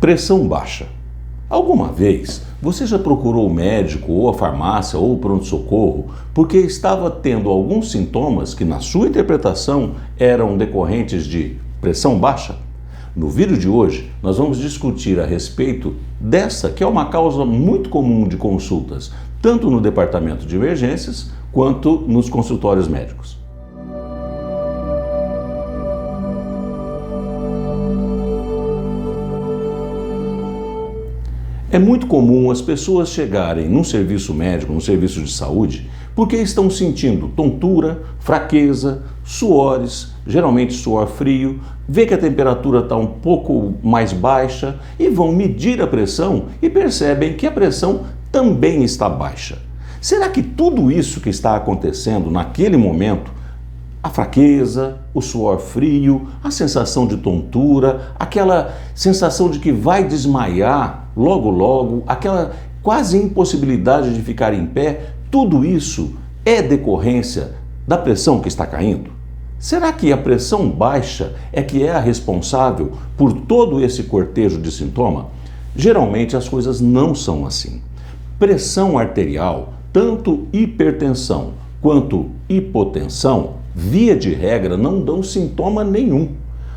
Pressão baixa. Alguma vez você já procurou o médico ou a farmácia ou o pronto-socorro porque estava tendo alguns sintomas que, na sua interpretação, eram decorrentes de pressão baixa? No vídeo de hoje, nós vamos discutir a respeito dessa, que é uma causa muito comum de consultas, tanto no departamento de emergências quanto nos consultórios médicos. É muito comum as pessoas chegarem num serviço médico, num serviço de saúde, porque estão sentindo tontura, fraqueza, suores, geralmente suor frio, vê que a temperatura está um pouco mais baixa e vão medir a pressão e percebem que a pressão também está baixa. Será que tudo isso que está acontecendo naquele momento, a fraqueza, o suor frio, a sensação de tontura, aquela sensação de que vai desmaiar logo logo, aquela quase impossibilidade de ficar em pé, tudo isso é decorrência da pressão que está caindo? Será que a pressão baixa é que é a responsável por todo esse cortejo de sintoma? Geralmente as coisas não são assim. Pressão arterial, tanto hipertensão quanto hipotensão, via de regra, não dão sintoma nenhum.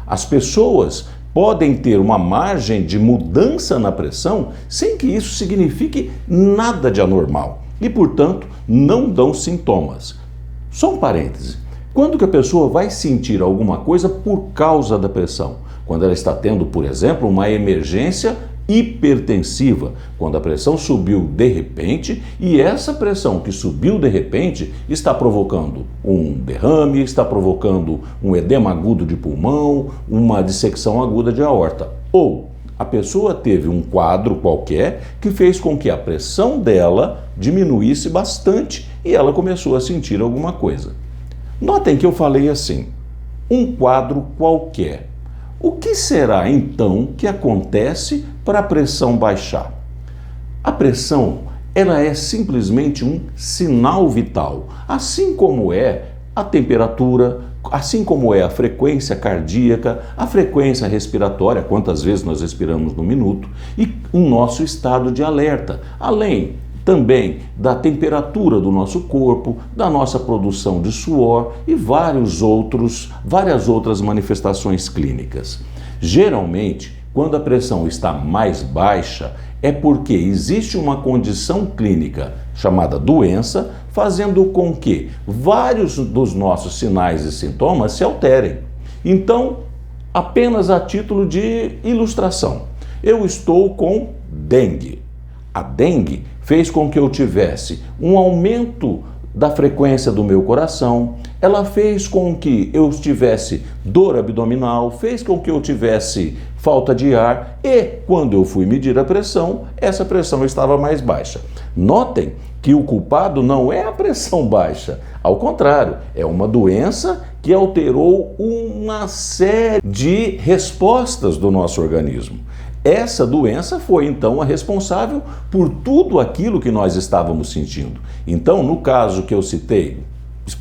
As pessoas podem ter uma margem de mudança na pressão sem que isso signifique nada de anormal e, portanto, não dão sintomas. Só um parêntese. Quando que a pessoa vai sentir alguma coisa por causa da pressão? Quando ela está tendo, por exemplo, uma emergência hipertensiva, quando a pressão subiu de repente e essa pressão que subiu de repente está provocando um derrame, está provocando um edema agudo de pulmão, uma dissecção aguda de aorta. Ou a pessoa teve um quadro qualquer que fez com que a pressão dela diminuísse bastante e ela começou a sentir alguma coisa. Notem que eu falei assim, um quadro qualquer. O que será então que acontece para a pressão baixar? A pressão, ela é simplesmente um sinal vital, assim como é a temperatura, assim como é a frequência cardíaca, a frequência respiratória, quantas vezes nós respiramos no minuto, e o nosso estado de alerta, além também da temperatura do nosso corpo, da nossa produção de suor e várias outras manifestações clínicas. Geralmente, quando a pressão está mais baixa, é porque existe uma condição clínica chamada doença, fazendo com que vários dos nossos sinais e sintomas se alterem. Então, apenas a título de ilustração, eu estou com dengue. A dengue fez com que eu tivesse um aumento da frequência do meu coração, ela fez com que eu tivesse dor abdominal, fez com que eu tivesse falta de ar e, quando eu fui medir a pressão, essa pressão estava mais baixa. Notem que o culpado não é a pressão baixa, ao contrário, é uma doença que alterou uma série de respostas do nosso organismo. Essa doença foi, então, a responsável por tudo aquilo que nós estávamos sentindo. Então, no caso que eu citei,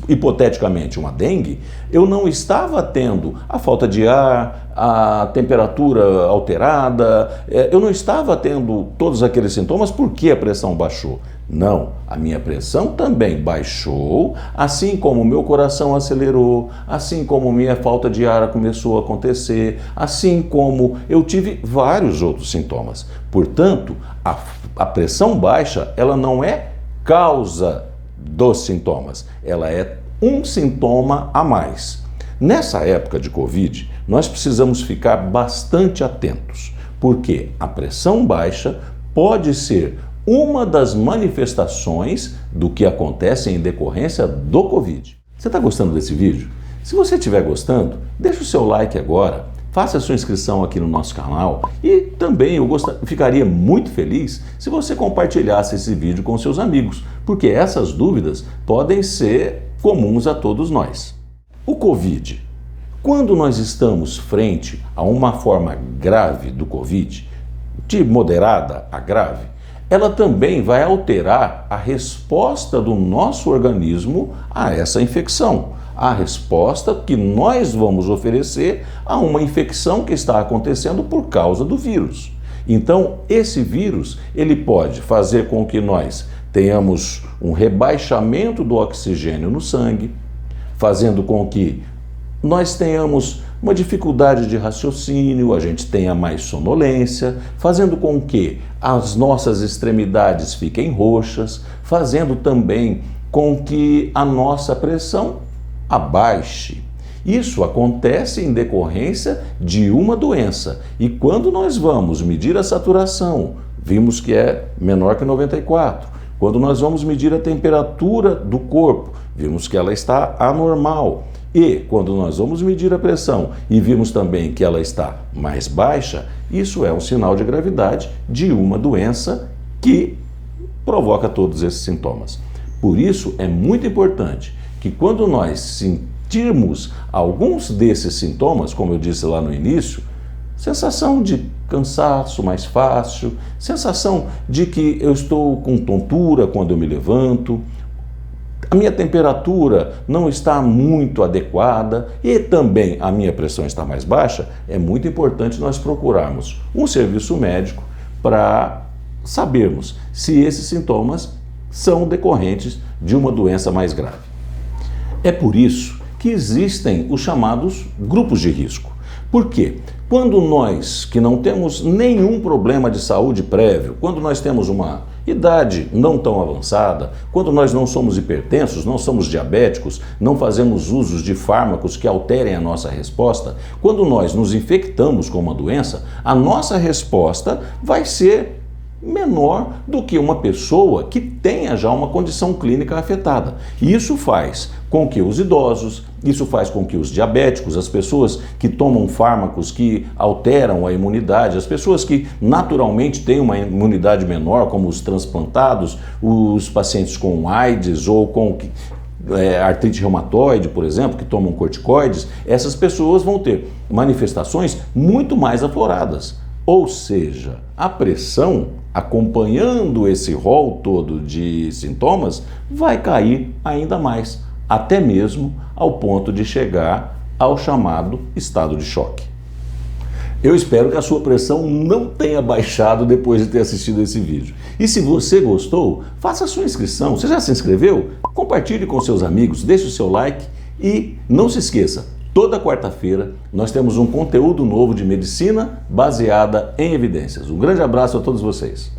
hipoteticamente uma dengue, eu não estava tendo a falta de ar, a temperatura alterada, eu não estava tendo todos aqueles sintomas porque a pressão baixou. Não, a minha pressão também baixou, assim como o meu coração acelerou, assim como minha falta de ar começou a acontecer, assim como eu tive vários outros sintomas. Portanto, a pressão baixa, ela não é causa dos sintomas, ela é um sintoma a mais. Nessa época de Covid, nós precisamos ficar bastante atentos, porque a pressão baixa pode ser uma das manifestações do que acontece em decorrência do Covid. Você está gostando desse vídeo? Se você estiver gostando, deixa o seu like agora, faça a sua inscrição aqui no nosso canal e também eu ficaria muito feliz se você compartilhasse esse vídeo com seus amigos, porque essas dúvidas podem ser comuns a todos nós. O Covid. Quando nós estamos frente a uma forma grave do Covid, de moderada a grave, ela também vai alterar a resposta do nosso organismo a essa infecção, a resposta que nós vamos oferecer a uma infecção que está acontecendo por causa do vírus. Então, esse vírus, ele pode fazer com que nós tenhamos um rebaixamento do oxigênio no sangue, fazendo com que nós tenhamos uma dificuldade de raciocínio, a gente tenha mais sonolência, fazendo com que as nossas extremidades fiquem roxas, fazendo também com que a nossa pressão abaixe. Isso acontece em decorrência de uma doença. E quando nós vamos medir a saturação, vimos que é menor que 94. Quando nós vamos medir a temperatura do corpo, vimos que ela está anormal. E quando nós vamos medir a pressão e vimos também que ela está mais baixa, isso é um sinal de gravidade de uma doença que provoca todos esses sintomas. Por isso é muito importante que quando nós sentirmos alguns desses sintomas, como eu disse lá no início, sensação de cansaço mais fácil, sensação de que eu estou com tontura quando eu me levanto, a minha temperatura não está muito adequada e também a minha pressão está mais baixa, é muito importante nós procurarmos um serviço médico para sabermos se esses sintomas são decorrentes de uma doença mais grave. É por isso que existem os chamados grupos de risco. Por quê? Quando nós que não temos nenhum problema de saúde prévio, quando nós temos uma idade não tão avançada, quando nós não somos hipertensos, não somos diabéticos, não fazemos usos de fármacos que alterem a nossa resposta, quando nós nos infectamos com uma doença, a nossa resposta vai ser menor do que uma pessoa que tenha já uma condição clínica afetada. E isso faz com que os idosos, isso faz com que os diabéticos, as pessoas que tomam fármacos que alteram a imunidade, as pessoas que naturalmente têm uma imunidade menor, como os transplantados, os pacientes com AIDS ou com artrite reumatoide, por exemplo, que tomam corticoides, essas pessoas vão ter manifestações muito mais afloradas. Ou seja, a pressão, acompanhando esse rol todo de sintomas, vai cair ainda mais, até mesmo ao ponto de chegar ao chamado estado de choque. Eu espero que a sua pressão não tenha baixado depois de ter assistido esse vídeo. E se você gostou, faça a sua inscrição. Você já se inscreveu? Compartilhe com seus amigos, deixe o seu like e não se esqueça, toda quarta-feira nós temos um conteúdo novo de medicina baseada em evidências. Um grande abraço a todos vocês.